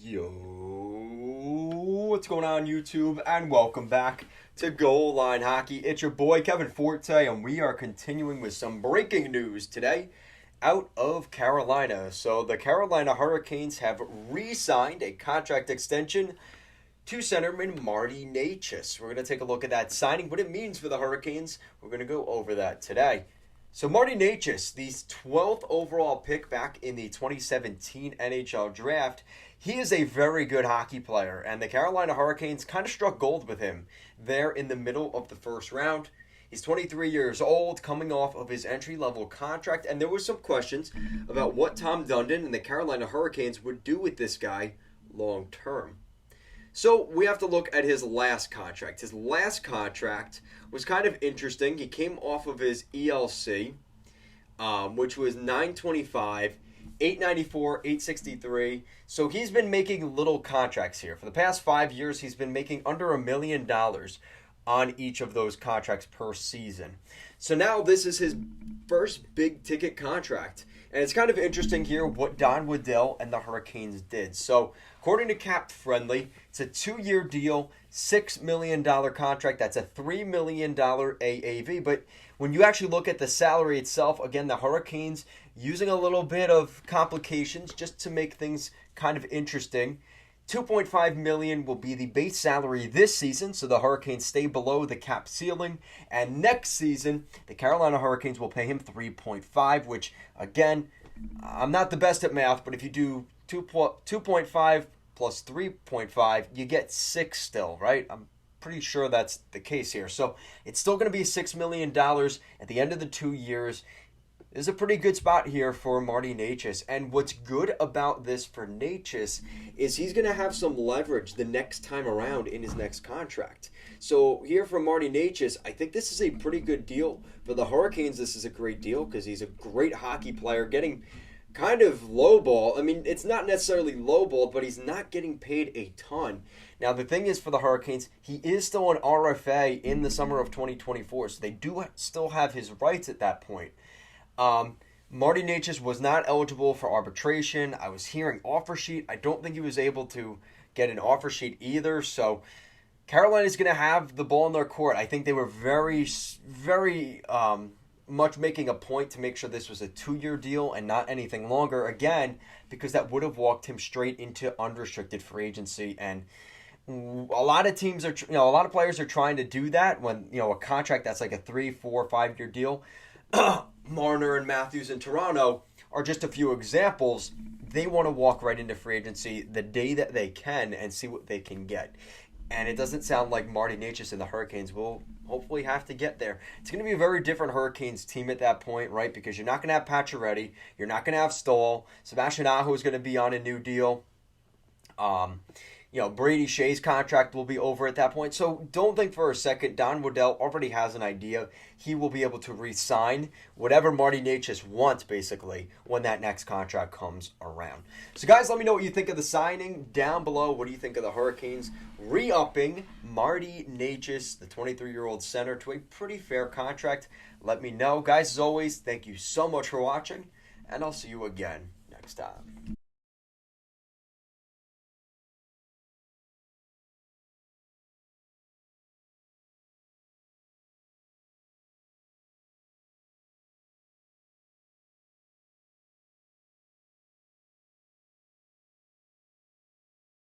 Yo, what's going on YouTube? And welcome back to Goal Line Hockey. It's your boy Kevin Forte, and we are continuing with some breaking news today out of Carolina. So the Carolina Hurricanes have re-signed a contract extension to centerman Martin Necas. We're going to take a look at that signing, what it means for the Hurricanes. We're going to go over that today. So Martin Necas, the 12th overall pick back in the 2017 NHL draft, he is a very good hockey player, and the Carolina Hurricanes kind of struck gold with him there in the middle of the first round. He's 23 years old, coming off of his entry-level contract, and there were some questions about what Tom Dundon and the Carolina Hurricanes would do with this guy long-term. So we have to look at his last contract. His last contract was kind of interesting. He came off of his ELC, which was $925, $894, $863. So he's been making little contracts here. For the past 5 years, he's been making under $1 million on each of those contracts per season. So now this is his first big ticket contract. And it's kind of interesting here what Don Waddell and the Hurricanes did. So according to Cap Friendly, it's a 2-year deal, $6 million contract. That's a $3 million AAV. But when you actually look at the salary itself, again, the Hurricanes using a little bit of complications just to make things kind of interesting. $2.5 million will be the base salary this season, so the Hurricanes stay below the cap ceiling. And next season, the Carolina Hurricanes will pay him $3.5, which, again, I'm not the best at math, but if you do 2.5 plus 3.5, you get 6 still, right? I'm pretty sure that's the case here. So it's still going to be $6 million at the end of the 2 years. This is a pretty good spot here for Martin Necas. And what's good about this for Necas is he's going to have some leverage the next time around in his next contract. So here for Martin Necas, I think this is a pretty good deal. For the Hurricanes, this is a great deal because he's a great hockey player getting kind of lowball. I mean, it's not necessarily lowball, but he's not getting paid a ton. Now, the thing is for the Hurricanes, he is still an RFA in the summer of 2024, so they do still have his rights at that point. Martin Necas was not eligible for arbitration. I was hearing offer sheet. I don't think he was able to get an offer sheet either. So Carolina is going to have the ball in their court. I think they were very much making a point to make sure this was a 2-year deal and not anything longer. Again, because that would have walked him straight into unrestricted free agency. And a lot of teams are, a lot of players are trying to do that when, a contract that's like a 3, 4, 5-year deal. Marner and Matthews in Toronto are just a few examples. They want to walk right into free agency the day that they can and see what they can get. And it doesn't sound like Martin Necas and the Hurricanes will hopefully have to get there. It's going to be a very different Hurricanes team at that point, right? Because you're not going to have Pacioretty. You're not going to have Stahl. Sebastian Aho is going to be on a new deal. Brady Shea's contract will be over at that point. So don't think for a second. Don Waddell already has an idea. He will be able to re-sign whatever Martin Necas wants, basically, when that next contract comes around. So, guys, let me know what you think of the signing down below. What do you think of the Hurricanes re-upping Martin Necas, the 23-year-old center, to a pretty fair contract? Let me know. Guys, as always, thank you so much for watching, and I'll see you again next time.